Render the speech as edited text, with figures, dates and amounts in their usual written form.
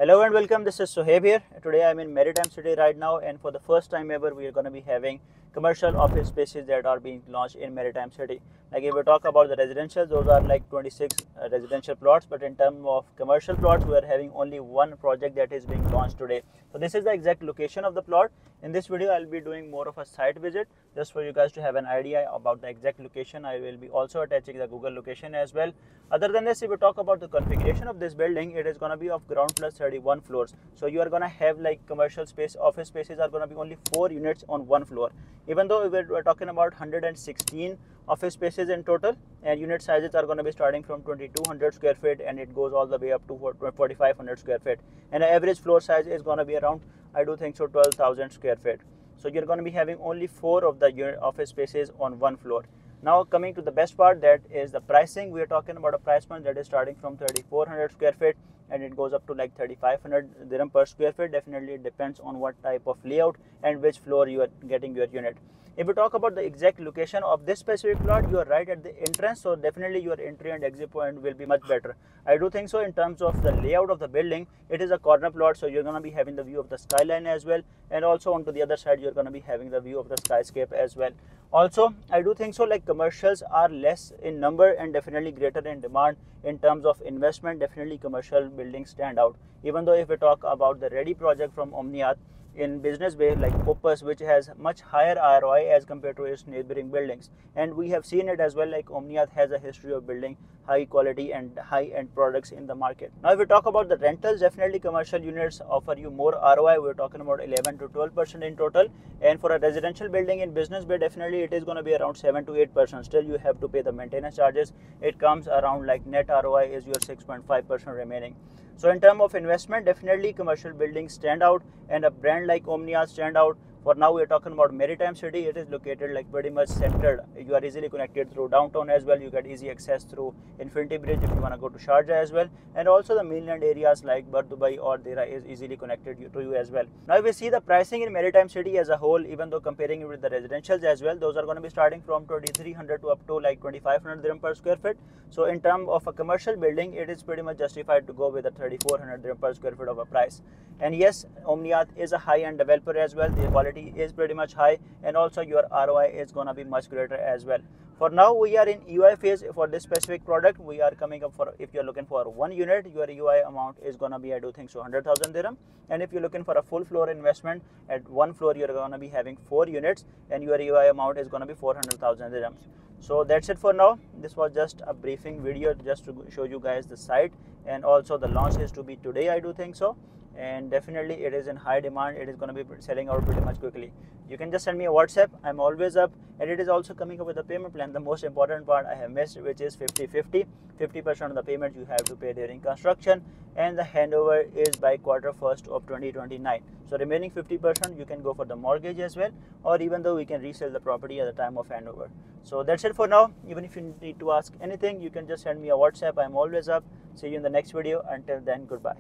Hello and welcome. This is Sohaib here. Today I'm in Maritime City right now, and for the first time ever, we are going to be having commercial office spaces that are being launched in Maritime City. Like if we talk about the residential, those are like 26 residential plots, but in terms of commercial plots, we are having only one project that is being launched today. So this is the exact location of the plot. In this video, I'll be doing more of a site visit just for you guys to have an idea about the exact location. I will be also attaching the Google location as well. Other than this, if we talk about the configuration of this building, it is going to be of ground plus 31 floors. So you are going to have like commercial space, office spaces are going to be only 4 units on one floor. Even though we're talking about 116 office spaces in total, and unit sizes are going to be starting from 2200 square feet and it goes all the way up to 4500 square feet, and the average floor size is going to be around, I do think so, 12,000 square feet. So you're going to be having only 4 of the office spaces on one floor. Now coming to the best part, that is the pricing. We are talking about a price point that is starting from 3400 square feet and it goes up to like 3500 dirham per square feet. Definitely it depends on what type of layout and which floor you are getting your unit. If we talk about the exact location of this specific plot, you are right at the entrance, so definitely your entry and exit point will be much better. I do think so. In terms of the layout of the building, it is a corner plot, so you're going to be having the view of the skyline as well, and also onto the other side you're going to be having the view of the skyscape as well. Also, I do think so, like commercials are less in number and definitely greater in demand. In terms of investment, definitely commercial buildings stand out. Even though if we talk about the Ready project from Omniath in Business Bay, like Opus, which has much higher ROI as compared to its neighboring buildings, and we have seen it as well, like Omniath has a history of building high quality and high end products in the market. Now if we talk about the rentals, definitely commercial units offer you more ROI. We're talking about 11 to 12% in total, and for a residential building in Business Bay, definitely it is going to be around 7 to 8%. Still you have to pay the maintenance charges. It comes around like net ROI is your 6.5% remaining. So in terms of investment, definitely commercial buildings stand out, and a brand like Omniath stand out. For now, we are talking about Maritime City. It is located like pretty much centered. You are easily connected through downtown as well. You get easy access through Infinity Bridge if you want to go to Sharjah as well. And also the mainland areas like Bar Dubai or Dera is easily connected to you as well. Now, if we see the pricing in Maritime City as a whole, even though comparing it with the residentials as well, those are going to be starting from 2300 to up to like 2500 dirham per square feet. So in terms of a commercial building, it is pretty much justified to go with a 3400 dirham per square feet of a price. And yes, Omniath is a high-end developer as well. The quality is pretty much high, and also your ROI is going to be much greater as well. For now, we are in UI phase for this specific product. We are coming up for, if you're looking for one unit, your UI amount is going to be, I do think so, 100,000 dirham. And if you're looking for a full floor investment, at one floor, you're going to be having 4 units and your UI amount is going to be 400,000 dirhams. So that's it for now. This was just a briefing video just to show you guys the site, and also the launch is to be today, I do think so. And definitely it is in high demand. It is going to be selling out pretty much quickly. You can just send me a WhatsApp. I'm always up, and it is also coming up with a payment plan. The most important part I have missed, which is 50-50. 50% of the payment you have to pay during construction, and the handover is by Q1 of 2029. So remaining 50% you can go for the mortgage as well, or even though we can resell the property at the time of handover. So that's it for now. Even if you need to ask anything, you can just send me a WhatsApp. I'm always up. See you in the next video. Until then, goodbye.